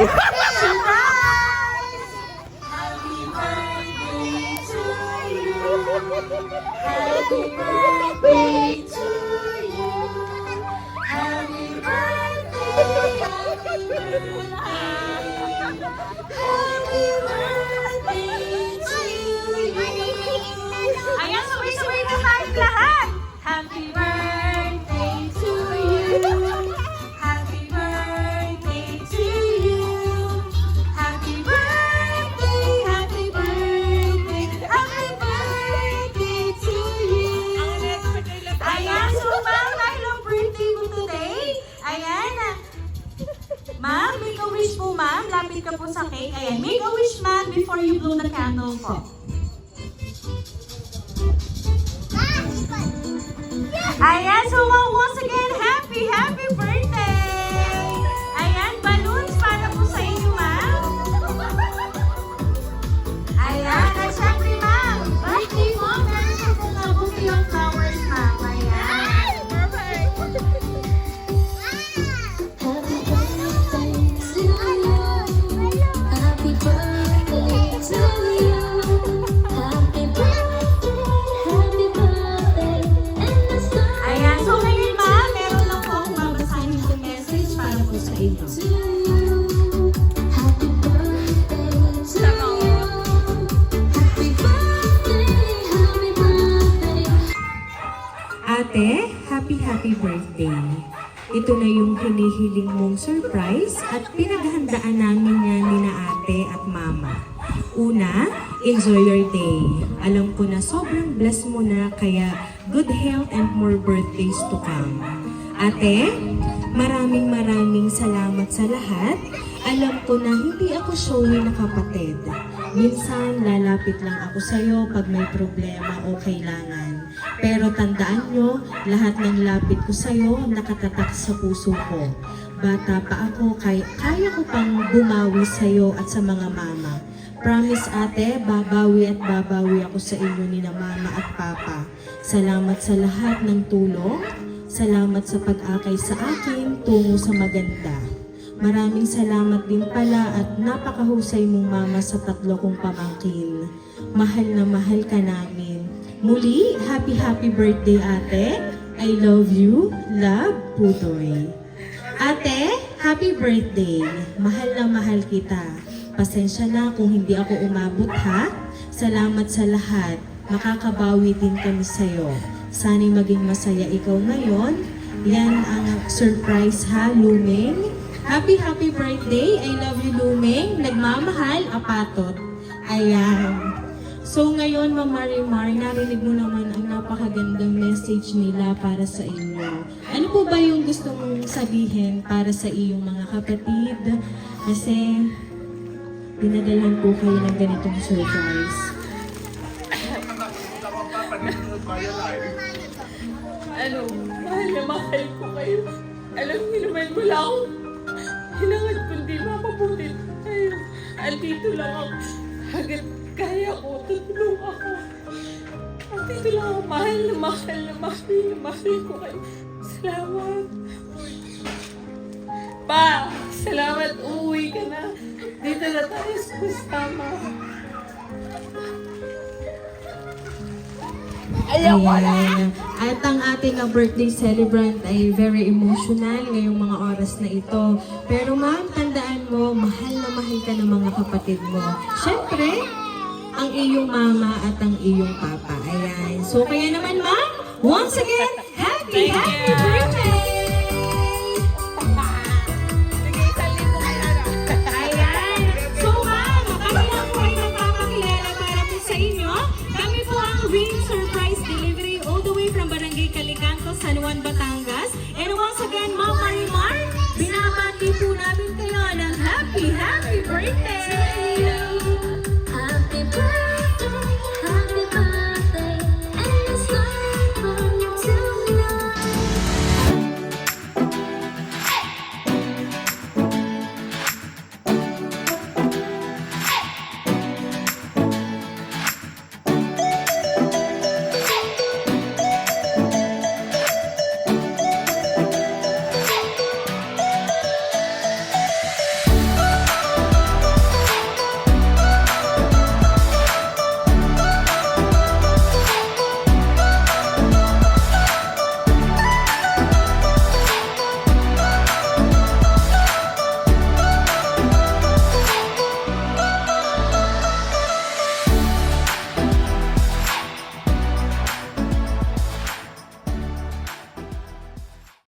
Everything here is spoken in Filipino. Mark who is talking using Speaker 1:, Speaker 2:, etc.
Speaker 1: Surprise! Happy birthday to you. Happy birthday to you. Happy birthday. Happy birthday to you. Ayan, sabay-sabay na tayong lahat. Happy birthday to you. Happy birthday to you. Happy birthday, happy birthday, happy birthday to you. Ayan, so ma'am, dahil ang birthday mo today, ayan, ma'am, make a wish po ma'am, lapit ka po sa cake. Ayan, make a wish ma'am before you blow the candle po. Ayan, so once again, happy birthday! Ayan, balloons para po sa inyo, ma'am. Ayan, at syempre, ma'am, birthday mo, meron ka po nga po yung flowers, ma'am. Ayan. Perfect!
Speaker 2: Happy birthday to you. Happy birthday to you. Happy birthday, and the sun
Speaker 1: Ayan, so ngayon, ma'am, meron lang po akong babasahin yung message para po sa inyo.
Speaker 2: to you. Happy birthday to you. Happy birthday.
Speaker 3: Ate, happy birthday. Ito na yung hinihiling mong surprise at pinaghandaan namin yan ni na ate at mama. Una, enjoy your day. Alam ko na sobrang blessed mo na kaya good health and more birthdays to come. Ate, maraming salamat sa lahat. Alam ko na hindi ako showy na kapatid. Minsan, lalapit lang ako sa'yo pag may problema o kailangan. Pero tandaan nyo, lahat ng lapit ko sa'yo nakatatak sa puso ko. Bata pa ako, kaya ko pang bumawi sa'yo at sa mga mama. Promise ate, babawi at babawi ako sa inyo ni na mama at papa. Salamat sa lahat ng tulong. Salamat sa pag-akay sa akin tungo sa maganda. Maraming salamat din pala at napakahusay mong mama sa tatlo kong pamangkin. Mahal na mahal ka namin. Muli, happy birthday ate. I love you. Love, Pudoy. Ate, happy birthday. Mahal na mahal kita. Pasensya na kung hindi ako umabot ha. Salamat sa lahat. Makakabawi din kami sa'yo. Sana'y maging masaya ikaw ngayon. Yan ang surprise ha, Lumeng. Happy birthday. I love you, Lumeng. Nagmamahal, apatot. Ayan. So ngayon, Ma'am Marimar, narinig mo naman ang napakagandang message nila para sa inyo. Ano po ba yung gusto mong sabihin para sa iyong mga kapatid? Kasi dinadalhan po kayo ng ganitong surprise.
Speaker 4: Ano, mahal na mahal ko kayo. Alam niyo naman, wala akong kailangan kundi mapabutin kayo. Andito lang ako. Hanggat kaya ko, tutulong ako. Andito lang ako, mahal na mahal ko kayo. Salamat. Pa, salamat, uuwi ka na. Dito na tayo sa kasama.
Speaker 3: Ayan. At ang ating birthday celebrant ay very emotional ngayong mga oras na ito. Pero ma'am, tandaan mo, mahal na mahal ka ng mga kapatid mo. Siyempre, ang iyong mama at ang iyong papa. Ayan. So kaya naman ma'am, once again, happy birthday!